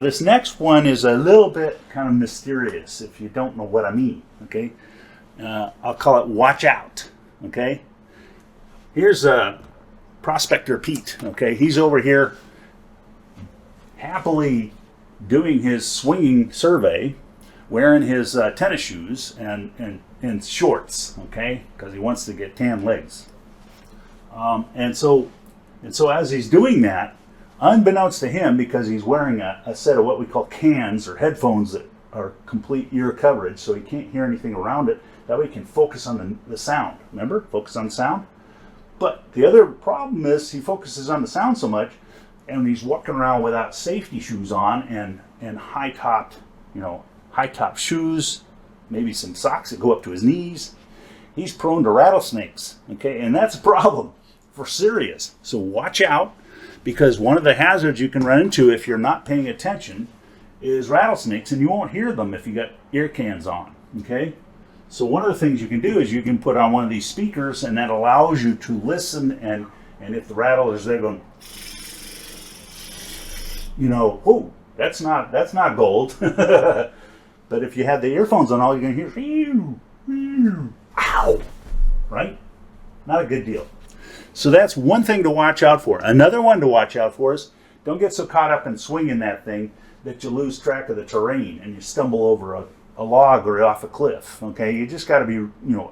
This next one is a little bit kind of mysterious if you don't know what I mean, okay? I'll call it watch out, okay? Here's Prospector Pete, okay? He's over here happily doing his swinging survey, wearing his tennis shoes and shorts, okay? Because he wants to get tan legs. And so as he's doing that, unbeknownst to him, because he's wearing a set of what we call cans or headphones that are complete ear coverage, so he can't hear anything around it. That way he can focus on the sound. Remember? Focus on the sound. But the other problem is he focuses on the sound so much, and he's walking around without safety shoes on and high-topped shoes, maybe some socks that go up to his knees. He's prone to rattlesnakes, okay? And that's a problem for serious. So watch out. Because one of the hazards you can run into if you're not paying attention is rattlesnakes, and you won't hear them if you got ear cans on, okay? So one of the things you can do is you can put on one of these speakers, and that allows you to listen, and if the rattle is there going, oh, that's not gold. But if you have the earphones on, all you're going to hear, ow, right? Not a good deal. So that's one thing to watch out for. Another one to watch out for is don't get so caught up in swinging that thing that you lose track of the terrain and you stumble over a log or off a cliff. Okay, you just got to be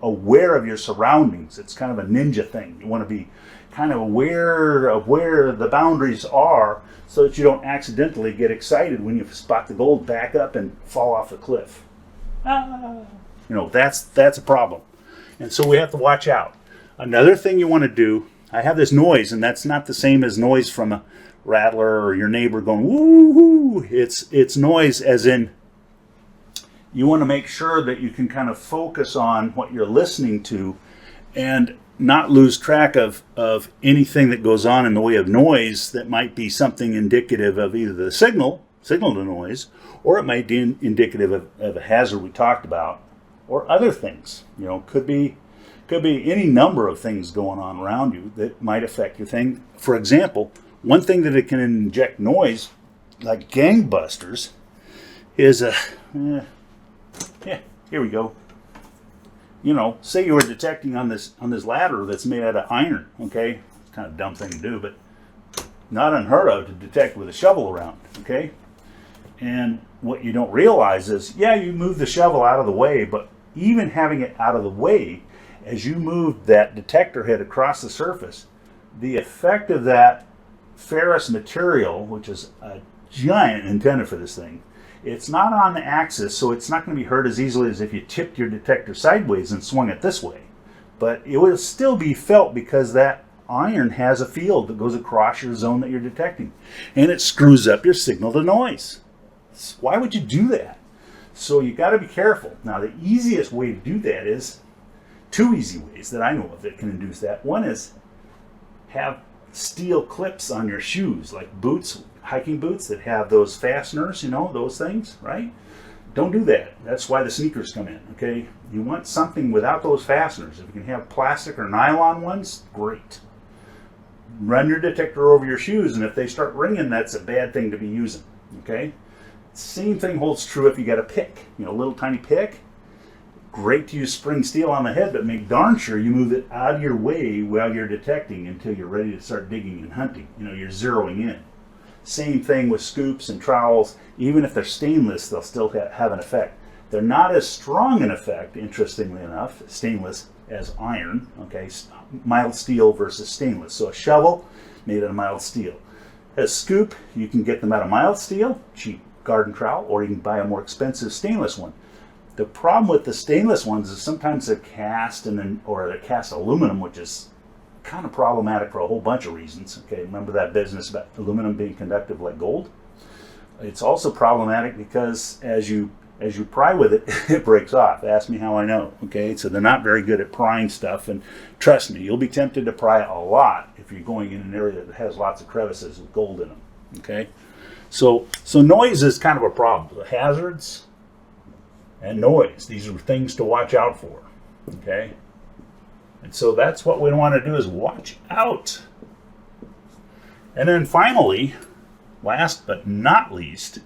aware of your surroundings. It's kind of a ninja thing. You want to be kind of aware of where the boundaries are so that you don't accidentally get excited when you spot the gold, back up and fall off the cliff. That's a problem, and so we have to watch out. Another thing you want to do, I have this noise, and that's not the same as noise from a rattler or your neighbor going woo-hoo. It's noise as in you want to make sure that you can kind of focus on what you're listening to and not lose track of anything that goes on in the way of noise that might be something indicative of either the signal to noise, or it might be indicative of a hazard we talked about, or other things. Could be any number of things going on around you that might affect your thing. For example, one thing that it can inject noise like gangbusters is here we go. Say you were detecting on this ladder that's made out of iron, okay? It's kind of a dumb thing to do, but not unheard of to detect with a shovel around, okay? And what you don't realize is, you move the shovel out of the way, but even having it out of the way, as you move that detector head across the surface, the effect of that ferrous material, which is a giant antenna for this thing, it's not on the axis, so it's not going to be hurt as easily as if you tipped your detector sideways and swung it this way. But it will still be felt because that iron has a field that goes across your zone that you're detecting, and it screws up your signal to noise. Why would you do that? So you got to be careful. Now, the easiest way to do that is two easy ways that I know of that can induce that. One is have steel clips on your shoes, like boots, hiking boots that have those fasteners, those things, right? Don't do that. That's why the sneakers come in, okay? You want something without those fasteners. If you can have plastic or nylon ones, great. Run your detector over your shoes, and if they start ringing, that's a bad thing to be using, okay? Same thing holds true if you got a pick, a little tiny pick. Great to use spring steel on the head, but make darn sure you move it out of your way while you're detecting until you're ready to start digging and hunting. You're zeroing in. Same thing with scoops and trowels. Even if they're stainless, they'll still have an effect. They're not as strong an effect, interestingly enough, stainless, as iron. Okay, mild steel versus stainless. So a shovel made out of mild steel. A scoop, you can get them out of mild steel, cheap garden trowel, or you can buy a more expensive stainless one. The problem with the stainless ones is sometimes they're cast or they're cast aluminum, which is kind of problematic for a whole bunch of reasons. Okay, remember that business about aluminum being conductive like gold? It's also problematic because as you pry with it, it breaks off. Ask me how I know. Okay, so they're not very good at prying stuff, and trust me, you'll be tempted to pry a lot if you're going in an area that has lots of crevices with gold in them. Okay, so noise is kind of a problem. The hazards and noise, these are things to watch out for, okay? And so that's what we want to do, is watch out. And then finally, last but not least,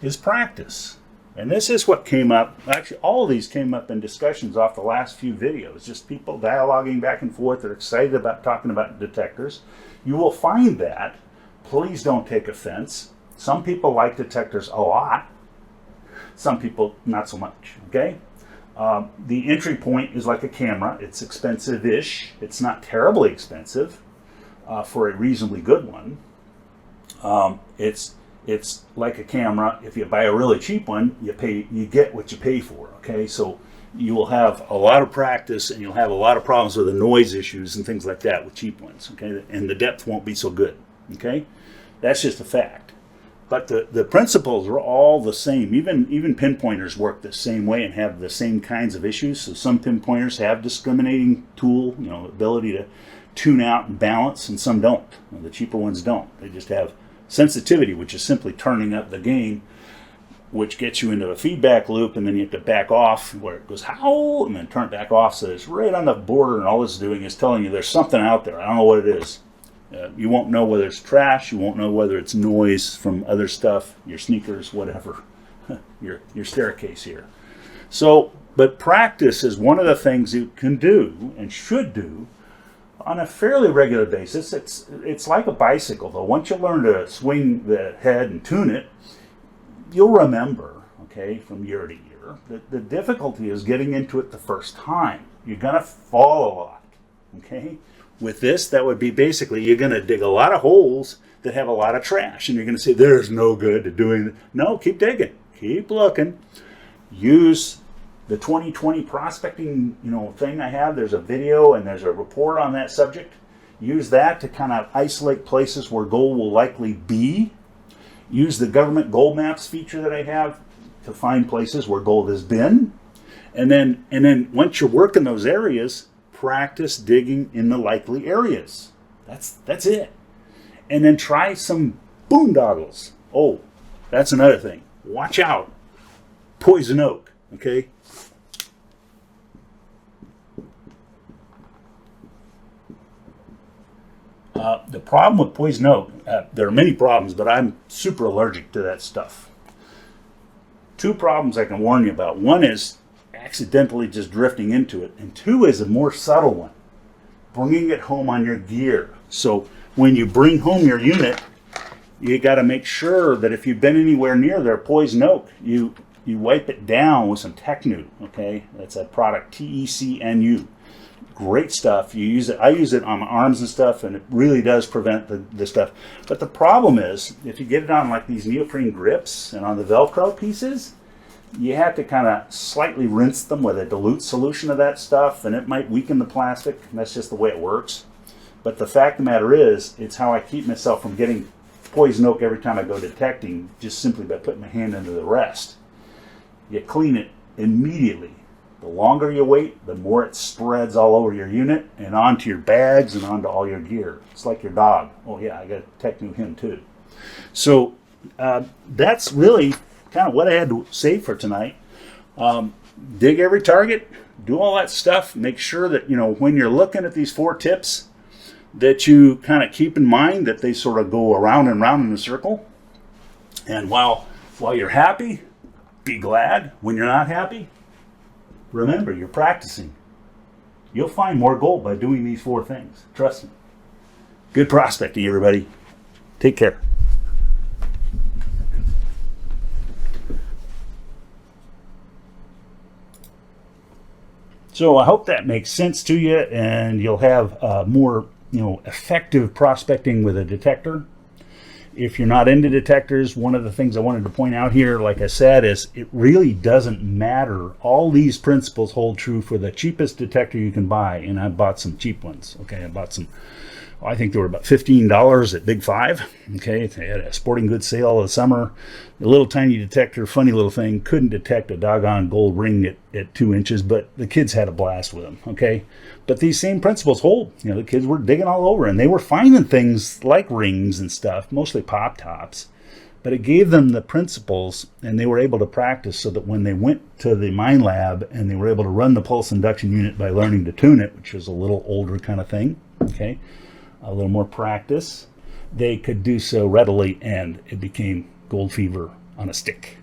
is practice. And this is what came up. Actually, all of these came up in discussions off the last few videos. Just people dialoguing back and forth. They're excited about talking about detectors. You will find that. Please don't take offense. Some people like detectors a lot. Some people not so much. Okay. The entry point is like a camera. It's expensive-ish. It's not terribly expensive for a reasonably good one. It's like a camera. If you buy a really cheap one, you get what you pay for. Okay, so you will have a lot of practice, and you'll have a lot of problems with the noise issues and things like that with cheap ones. Okay, and the depth won't be so good. Okay, that's just a fact. But the principles are all the same. Even pinpointers work the same way and have the same kinds of issues. So some pinpointers have discriminating tool, ability to tune out and balance, and some don't. The cheaper ones don't. They just have sensitivity, which is simply turning up the gain, which gets you into a feedback loop, and then you have to back off where it goes howl, and then turn it back off. So it's right on the border, and all it's doing is telling you there's something out there. I don't know what it is. You won't know whether it's trash. You won't know whether it's noise from other stuff, your sneakers, whatever, your staircase here. So, but practice is one of the things you can do and should do on a fairly regular basis. It's like a bicycle, though. Once you learn to swing the head and tune it, you'll remember, okay, from year to year. The difficulty is getting into it the first time. You're going to fall a lot, okay? With this, that would be basically you're going to dig a lot of holes that have a lot of trash, and you're going to say, there's no good to doing it. No, keep digging. Keep looking. Use the 2020 prospecting, thing I have. There's a video and there's a report on that subject. Use that to kind of isolate places where gold will likely be. Use the government gold maps feature that I have to find places where gold has been. And then once you're working those areas, practice digging in the likely areas. That's it. And then try some boondoggles. Oh, that's another thing. Watch out. Poison oak, okay? The problem with poison oak, there are many problems, but I'm super allergic to that stuff. Two problems I can warn you about. One is accidentally just drifting into it, and two is a more subtle one, bringing it home on your gear. So when you bring home your unit, you got to make sure that if you've been anywhere near their poison oak, you wipe it down with some Technu. Okay, that's a product, TECNU. Great stuff. You use it. I use it on my arms and stuff, and it really does prevent the stuff. But the problem is, if you get it on like these neoprene grips and on the Velcro pieces, you have to kind of slightly rinse them with a dilute solution of that stuff, and it might weaken the plastic. That's just the way it works. But the fact of the matter is, it's how I keep myself from getting poison oak every time I go detecting, just simply by putting my hand into the rest. You clean it immediately. The longer you wait, the more it spreads all over your unit and onto your bags and onto all your gear. It's like your dog. Oh yeah, I got to Technu him too. So that's really kind of what I had to say for tonight. Dig every target, do all that stuff. Make sure that, when you're looking at these 4 tips, that you kind of keep in mind that they sort of go around and round in a circle. And while you're happy, be glad. When you're not happy, remember, you're practicing. You'll find more gold by doing these 4 things. Trust me. Good prospecting, everybody. Take care. So I hope that makes sense to you, and you'll have more, effective prospecting with a detector. If you're not into detectors, one of the things I wanted to point out here, like I said, is it really doesn't matter. All these principles hold true for the cheapest detector you can buy, and I bought some cheap ones. Okay, I bought some, I think they were about $15 at Big 5. Okay, they had a sporting goods sale of the summer. A little tiny detector, funny little thing, couldn't detect a doggone gold ring at 2 inches, but the kids had a blast with them. Okay, but these same principles hold. The kids were digging all over, and they were finding things like rings and stuff, mostly pop tops. But it gave them the principles, and they were able to practice so that when they went to the mine lab and they were able to run the pulse induction unit by learning to tune it, which is a little older kind of thing, okay, a little more practice, they could do so readily, and it became gold fever on a stick.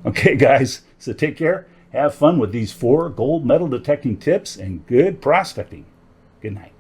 Okay, guys, so take care. Have fun with these 4 gold medal detecting tips and good prospecting. Good night.